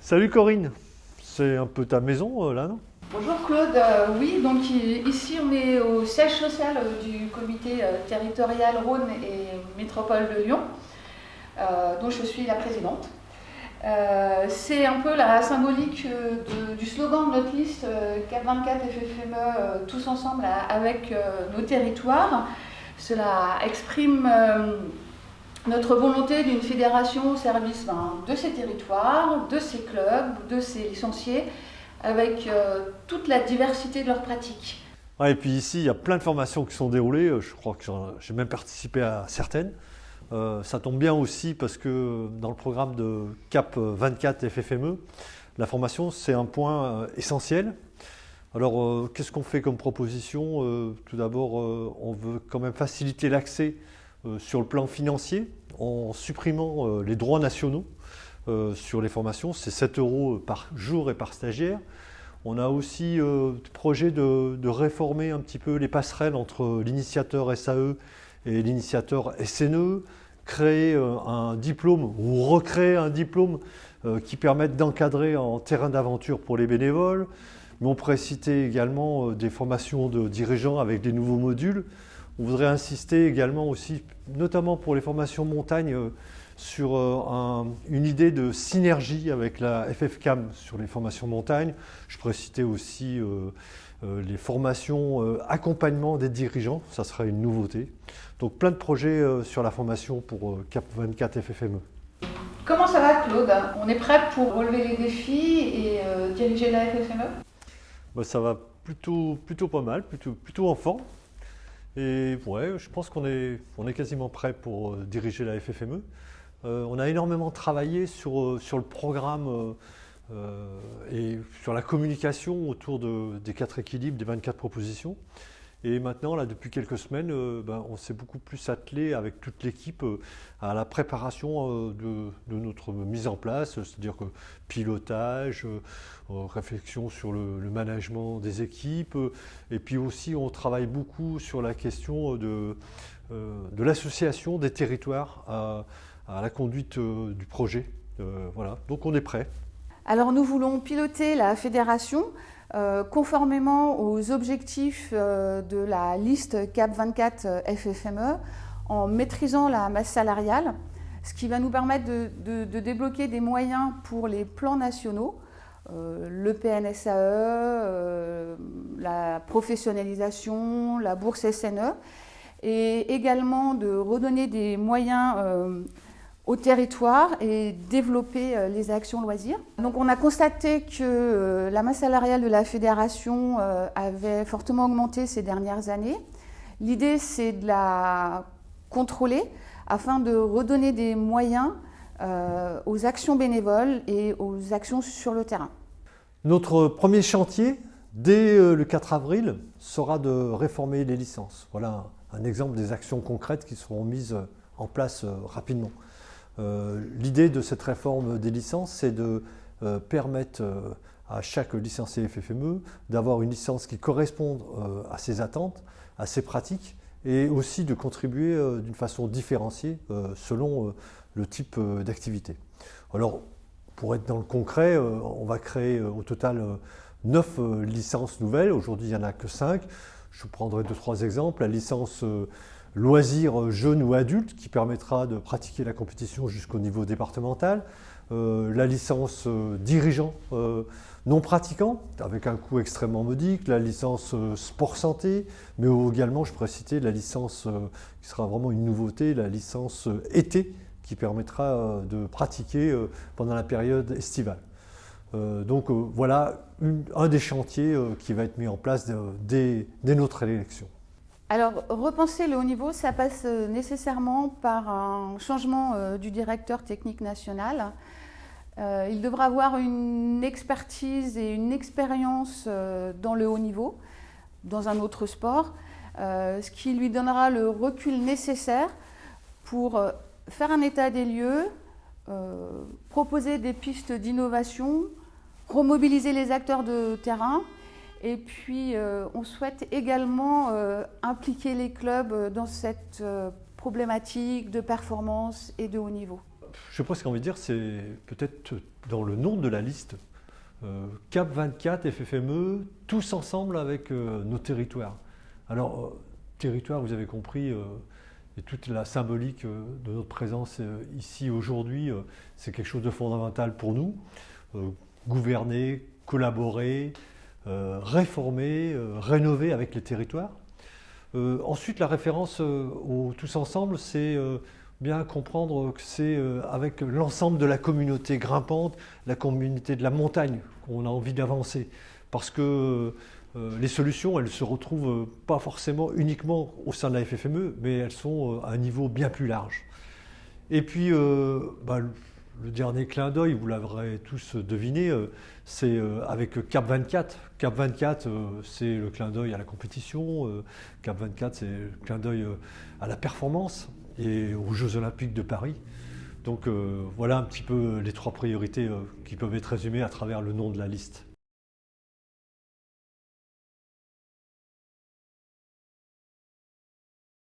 Salut Corinne, c'est un peu ta maison là, non? Bonjour Claude, oui, donc ici on est au siège social du comité territorial Rhône et Métropole de Lyon, dont je suis la présidente. C'est un peu la symbolique du slogan de notre liste CAP 24 FFME, tous ensemble avec nos territoires. Cela exprime notre volonté d'une fédération au service de ces territoires, de ces clubs, de ces licenciés, avec toute la diversité de leurs pratiques. Ouais, et puis ici, il y a plein de formations qui sont déroulées. Je crois que j'ai même participé à certaines. Ça tombe bien aussi parce que dans le programme de CAP 24 FFME, la formation, c'est un point essentiel. Alors, qu'est-ce qu'on fait comme proposition? Tout d'abord, on veut quand même faciliter l'accès sur le plan financier en supprimant les droits nationaux sur les formations. C'est 7 € par jour et par stagiaire. On a aussi projet de réformer un petit peu les passerelles entre l'initiateur SAE et l'initiateur SNE, créer un diplôme ou recréer un diplôme qui permette d'encadrer en terrain d'aventure pour les bénévoles. Mais on pourrait citer également des formations de dirigeants avec des nouveaux modules. On voudrait insister également aussi, notamment pour les formations montagne, sur une idée de synergie avec la FFCAM sur les formations montagne. Je pourrais citer aussi les formations accompagnement des dirigeants, ça sera une nouveauté. Donc plein de projets sur la formation pour CAP 24 FFME. Comment ça va Claude? On est prêt pour relever les défis et diriger la FFME? Ça va plutôt pas mal, plutôt en forme. Et ouais, je pense qu'on est quasiment prêt pour diriger la FFME. On a énormément travaillé sur le programme et sur la communication autour des 4 équilibres, des 24 propositions. Et maintenant, là, depuis quelques semaines, on s'est beaucoup plus attelé avec toute l'équipe à la préparation de notre mise en place, c'est-à-dire que pilotage, réflexion sur le management des équipes, et puis aussi on travaille beaucoup sur la question de l'association des territoires à la conduite du projet. Voilà, donc on est prêt. Alors nous voulons piloter la fédération conformément aux objectifs de la liste CAP 24 FFME en maîtrisant la masse salariale, ce qui va nous permettre de débloquer des moyens pour les plans nationaux, le PNSAE, la professionnalisation, la bourse SNE, et également de redonner des moyens au territoire et développer les actions loisirs. Donc on a constaté que la masse salariale de la fédération avait fortement augmenté ces dernières années. L'idée, c'est de la contrôler afin de redonner des moyens aux actions bénévoles et aux actions sur le terrain. Notre premier chantier, dès le 4 avril, sera de réformer les licences. Voilà un exemple des actions concrètes qui seront mises en place rapidement. L'idée de cette réforme des licences, c'est de permettre à chaque licencié FFME d'avoir une licence qui corresponde à ses attentes, à ses pratiques, et aussi de contribuer d'une façon différenciée selon le type d'activité. Alors, pour être dans le concret, on va créer au total 9 licences nouvelles. Aujourd'hui, il n'y en a que 5. Je vous prendrai 2-3 exemples. La licence loisirs jeunes ou adultes qui permettra de pratiquer la compétition jusqu'au niveau départemental. La licence dirigeant non pratiquant avec un coût extrêmement modique. La licence sport santé, mais également je pourrais citer la licence qui sera vraiment une nouveauté, la licence été qui permettra de pratiquer pendant la période estivale. Donc voilà un des chantiers qui va être mis en place dès notre élection. Alors, repenser le haut niveau, ça passe nécessairement par un changement du directeur technique national. Il devra avoir une expertise et une expérience dans le haut niveau, dans un autre sport, ce qui lui donnera le recul nécessaire pour faire un état des lieux, proposer des pistes d'innovation, remobiliser les acteurs de terrain. Et puis, on souhaite également impliquer les clubs dans cette problématique de performance et de haut niveau. je sais pas ce qu'on veut dire, c'est peut-être dans le nom de la liste. CAP 24, FFME, tous ensemble avec nos territoires. Alors, territoire, vous avez compris, et toute la symbolique de notre présence ici aujourd'hui, c'est quelque chose de fondamental pour nous. Gouverner, collaborer, réformer, rénover avec les territoires. Ensuite, la référence au tous ensemble, c'est bien comprendre que c'est avec l'ensemble de la communauté grimpante, la communauté de la montagne, qu'on a envie d'avancer. Parce que les solutions, elles ne se retrouvent pas forcément uniquement au sein de la FFME, mais elles sont à un niveau bien plus large. Et puis, le dernier clin d'œil, vous l'aurez tous deviné, c'est avec CAP 24. CAP 24, c'est le clin d'œil à la compétition. CAP 24, c'est le clin d'œil à la performance et aux Jeux Olympiques de Paris. Donc voilà un petit peu les trois priorités qui peuvent être résumées à travers le nom de la liste.